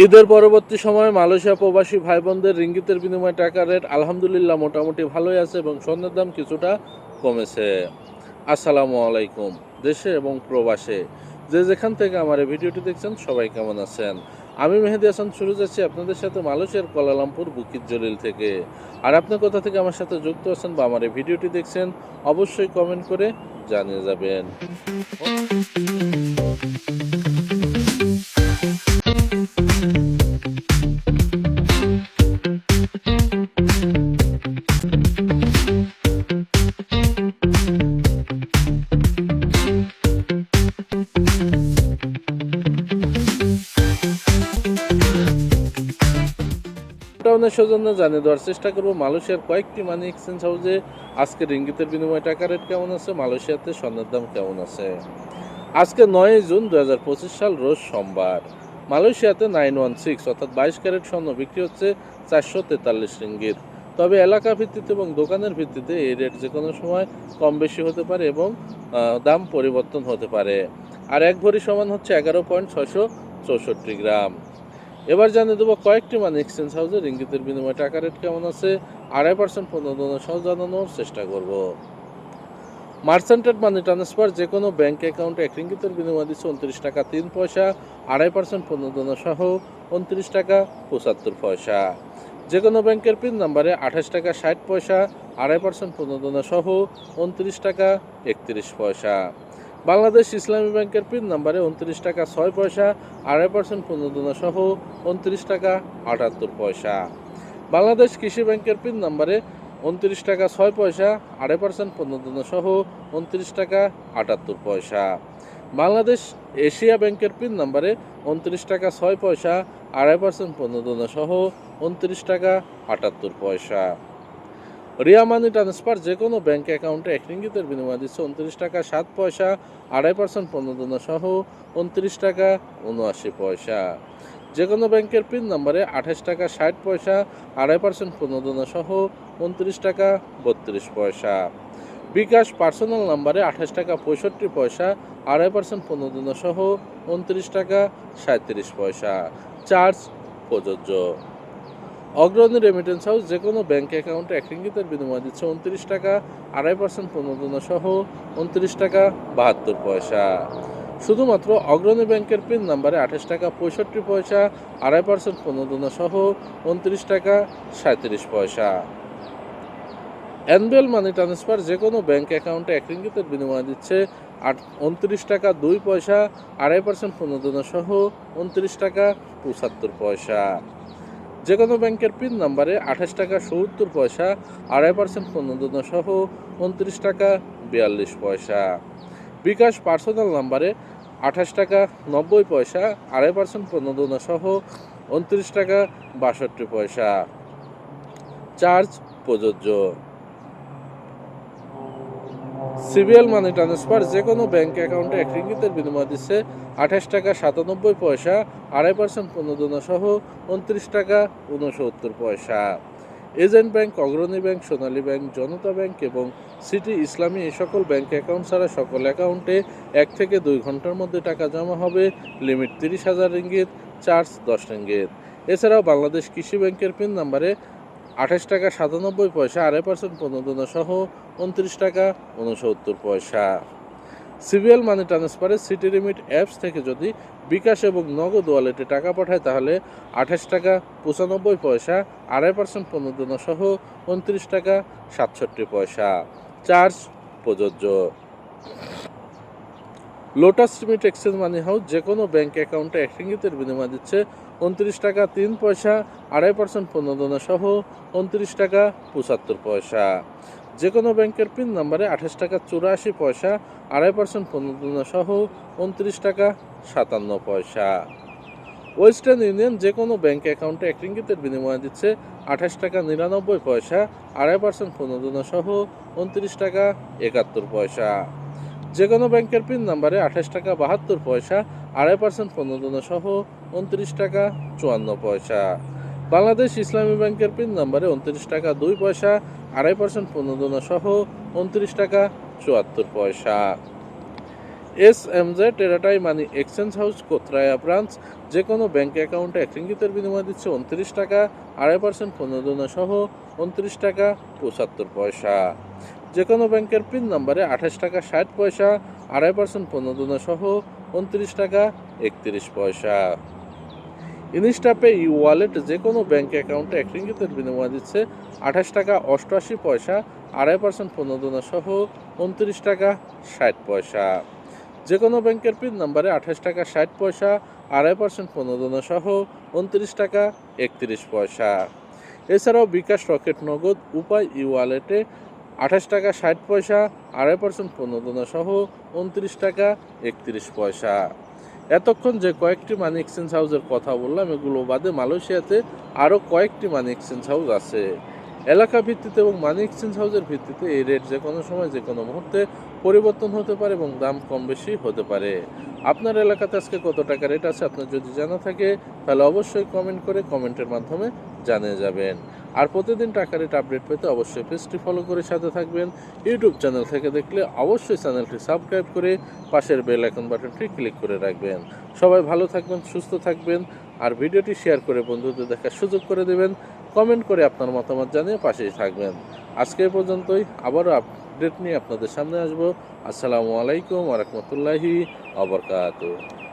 ঈদের পরবর্তী সময়ে মালয়েশিয়া প্রবাসী ভাই বোনদের রিঙ্গিতের বিনিময়ে টাকার রেট আলহামদুলিল্লাহ মোটামুটি ভালোই আছে এবং স্বর্ণের দাম কিছুটা কমেছে। আসসালামু আলাইকুম। দেশে এবং প্রবাসে যে যেখান থেকে আমার এই ভিডিওটি দেখছেন সবাই কেমন আছেন? আমি মেহেদী হাসান শুরু যাচ্ছি আপনাদের সাথে মালয়েশিয়ার কুয়ালালামপুর বুকিত জলিল থেকে। আর আপনি কোথা থেকে আমার সাথে যুক্ত আছেন বা আমার এই ভিডিওটি দেখছেন অবশ্যই কমেন্ট করে জানিয়ে যাবেন। লকডাউনের সৌজন্য জানিয়ে দেওয়ার চেষ্টা করব মালয়েশিয়ার কয়েকটি মানি এক্সচেঞ্জ হাউসে আজকে রিঙ্গিতের বিনিময়ে টাকা রেট কেমন আছে, মালয়েশিয়াতে স্বর্ণের দাম কেমন আছে। আজকে 9 জুন 2025 সাল রোজ সোমবার। মালয়েশিয়াতে 916 অর্থাৎ 22 ক্যারেট স্বর্ণ বিক্রি হচ্ছে 443 রিঙ্গিত। তবে এলাকা ভিত্তিতে এবং দোকানের ভিত্তিতে এই রেট যে কোনো সময় কম বেশি হতে পারে এবং দাম পরিবর্তন হতে পারে। আর এক ভরি সমান হচ্ছে 11.664 গ্রাম। এবার জানিয়ে দেবো কয়েকটি মানি এক্সচেঞ্জ হাউসে রিঙ্গিতের বিনিময়ে টাকা রেট কেমন আছে, 2.5% প্রণোদনা সহ জানানোর চেষ্টা করব। মার্চেন্টেড মানি ট্রান্সফার যে কোনো ব্যাঙ্ক অ্যাকাউন্টে 1 রিঙ্গিতের বিনিময় দিচ্ছে 29 টাকা 3 পয়সা, 2.5% প্রণোদনা সহ 29 টাকা 75 পয়সা। যে কোনো ব্যাংকের পিন নাম্বারে 28 টাকা 60 পয়সা, 2.5% প্রণোদনা সহ 29 টাকা 31 পয়সা। বাংলাদেশ ইসলামী ব্যাংকের পিন নাম্বারে 29 টাকা 6 পয়সা, 2.5% প্রণোদনা সহ 29 টাকা 78 পয়সা। বাংলাদেশ কৃষি ব্যাংকের পিন নাম্বারে 29 টাকা 6 পয়সা, 2.5% প্রণোদনা সহ 29 টাকা 78 পয়সা। বাংলাদেশ এশিয়া ব্যাংকের পিন নাম্বারে 29 টাকা 6 পয়সা, 2.5% প্রণোদনা সহ 29 টাকা 78 পয়সা। রিয়া মানি ট্রান্সফার যে কোনো ব্যাঙ্ক অ্যাকাউন্টে 1 রিঙ্গিতের বিনিময় দিচ্ছে 29 টাকা 7 পয়সা, 2.5% প্রণোদনা সহ 29 টাকা 79 পয়সা। যে কোনো ব্যাংকের পিন নাম্বারে 28 টাকা 60 পয়সা, 2.5% প্রণোদনা সহ 29 টাকা 32 পয়সা। বিকাশ পার্সোনাল নাম্বারে 28 টাকা 65 পয়সা, 2.5% প্রণোদনা সহ 29 টাকা 37 পয়সা। চার্জ প্রযোজ্য। অগ্রণী রেমিটেন্স হাউস যে কোনো ব্যাঙ্ক অ্যাকাউন্টে 1 রিঙ্গিতের বিনিময় দিচ্ছে 29 টাকা, 2.5% প্রণোদনা সহ 29 টাকা 72 পয়সা। শুধুমাত্র অগ্রণী ব্যাংকের পিন নাম্বারে 28 টাকা 65 পয়সা, 2.5% প্রণোদনা সহ 29 টাকা 37 পয়সা। অ্যানুয়াল মানি ট্রান্সফার যে কোনো ব্যাঙ্ক অ্যাকাউন্টে 1 রিঙ্গিতের বিনিময় দিচ্ছে 29 টাকা 2 পয়সা, 2.5% প্রণোদনা সহ 29 টাকা 75 পয়সা। যে কোনো ব্যাংকের পিন নাম্বারে 28 টাকা 70 পয়সা, 2.5% প্রণোদনা সহ 29 টাকা 42 পয়সা। বিকাশ পার্সোনাল নাম্বারে 28 টাকা 90 পয়সা, 2.5% প্রণোদনা সহ 29 টাকা 62 পয়সা। চার্জ প্রযোজ্য। সিবিএল মানি ট্রান্সফার যে কোনো ব্যাঙ্ক অ্যাকাউন্টে 1 রিঙ্গিতের বিনিময় দিচ্ছে 28 টাকা 97 পয়সা, 2.5% প্রণোদনা সহ 29 টাকা 69 পয়সা। এজেন্ট ব্যাংক, অগ্রণী ব্যাংক, সোনালী ব্যাংক, জনতা ব্যাংক এবং সিটি ইসলামী এই সকল ব্যাংক অ্যাকাউন্ট ছাড়া সকল অ্যাকাউন্টে 1 থেকে 2 ঘন্টার মধ্যে টাকা জমা হবে। Limit 30,000 ringgit, charge 10 ringgit. এছাড়াও বাংলাদেশ কৃষি ব্যাংকের পিন নাম্বারে 28 টাকা 97 পয়সা, 2.5% প্রণোদনা সহ 29 টাকা 69 পয়সা। সিবিএল মানি ট্রান্সফারে সিটি লিমিট অ্যাপস থেকে যদি বিকাশ এবং নগদ ওয়ালেটে টাকা পাঠায় তাহলে 28 টাকা 95 পয়সা, 2.5% প্রণোদনা সহ 29 টাকা 67 পয়সা। চার্জ প্রযোজ্য। লোটাস লিমিট এক্সচেঞ্জ মানি হাউস যে কোনো ব্যাঙ্ক অ্যাকাউন্টে 1 রিঙ্গিতের বিনিময় দিচ্ছে 29 টাকা 3 পয়সা, 2.5% প্রণোদনা সহ 29 টাকা 75 পয়সা। যে কোনো ব্যাংকের পিন নাম্বারে 28 টাকা 84 পয়সা, 2.5% প্রণোদনা সহ 29 টাকা 57 পয়সা। ওয়েস্টার্ন ইউনিয়ন যে কোনো ব্যাঙ্ক অ্যাকাউন্টে 1 রিঙ্গিতের বিনিময় দিচ্ছে 28 টাকা 99 পয়সা, 2.5% প্রণোদনা সহ 29 টাকা 71 পয়সা। যে কোনো ব্যাংকের পিন নাম্বারে 28 টাকা 72 পয়সা, 2.5% প্রণোদনা সহ 29 টাকা 54 পয়সা। বাংলাদেশ ইসলামী ব্যাংকের পিন নাম্বারে 29 টাকা 2 পয়সা, 2.5% প্রণোদনা সহ 29 টাকা 74 পয়সা। SMZ টেরাটাই মানি এক্সচেঞ্জ হাউস কোতরায়া ব্রাঞ্চ যে কোনো ব্যাংক অ্যাকাউন্টে 1 রিঙ্গিতের বিনিময়ে দিচ্ছে 29 টাকা 2.5% প্রণোদনা সহ 29 টাকা 75 পয়সা। যে কোনো ব্যাংকের পিন নম্বরে 28 টাকা 60 পয়সা 2.5% প্রণোদনা সহ 29 টাকা 31 পয়সা। ইনস্টাপে ই ওয়ালেট যে কোনো ব্যাংক অ্যাকাউন্টে 1 রিঙ্গিতের বিনিময়ে দিচ্ছে 28 টাকা 88 পয়সা 2.5% প্রণোদনা সহ 29 টাকা 60 পয়সা। যে কোনো ব্যাংকের পিন নম্বরে 28 টাকা 60 পয়সা 2.5% প্রণোদনা সহ 29 টাকা 31 পয়সা। এছাড়াও বিকাশ রকেট নগদ উপায় ই ওয়ালেটে 28 টাকা 60 পয়সা 2.5% প্রণোদনা সহ 29 টাকা 31 পয়সা। এতক্ষণ যে কয়েকটি মানি এক্সচেঞ্জ হাউসের কথা বললাম এগুলো বাদে মালয়েশিয়াতে আরও কয়েকটি মানি এক্সচেঞ্জ হাউস আছে। এলাকা ভিত্তিতে এবং মানি এক্সচেঞ্জ হাউসের ভিত্তিতে এই রেট যে কোনো সময় যে কোনো মুহূর্তে পরিবর্তন হতে পারে এবং দাম কম বেশি হতে পারে। আপনার এলাকাতে আজকে কত টাকা রেট আছে আপনার যদি জানা থাকে তাহলে অবশ্যই কমেন্ট করে কমেন্টের মাধ্যমে জানিয়ে যাবেন। আর প্রতিদিন টাকা রেট আপডেট পেতে অবশ্যই পেজটি ফলো করে সাথে থাকবেন। ইউটিউব চ্যানেল থেকে দেখলে অবশ্যই চ্যানেলটি সাবস্ক্রাইব করে পাশের বেল আইকন বাটনটি ক্লিক করে রাখবেন। সবাই ভালো থাকবেন, সুস্থ থাকবেন, আর ভিডিওটি শেয়ার করে বন্ধুদের দেখার সুযোগ করে দেবেন। কমেন্ট করে আপনার মতামত জানিয়ে পাশেই থাকবেন। আজকে এ পর্যন্তই, আবারও আপডেট নিয়ে আপনাদের সামনে আসবো। আসসালামু আলাইকুম ওয়া রাহমাতুল্লাহি ওয়া বারাকাতুহু।